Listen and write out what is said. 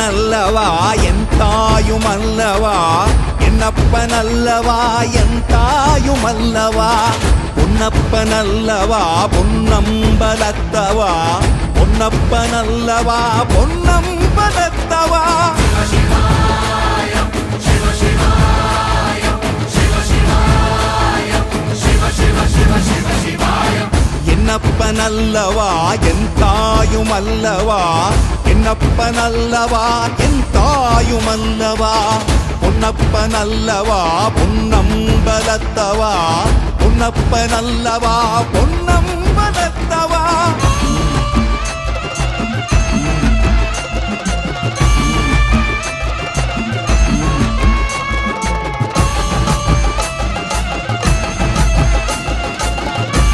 பொன்னப்பனல்லவா என் தாயுமல்லவா என்னப்பனல்லவா என் தாயுமல்லவா பொன்னப்பனல்லவா பொன்னம்பலத்தவா பொன்னப்பனல்லவா பொன்னம்பலத்தவா என்னப்பனல்லவா என் தாயுமல்லவா என்னப்பனல்லவா என் தாயுமல்லவா பொன்னப்பனல்லவா பொன்னம்பலத்தவா பொன்னப்பனல்லவா பொன்ன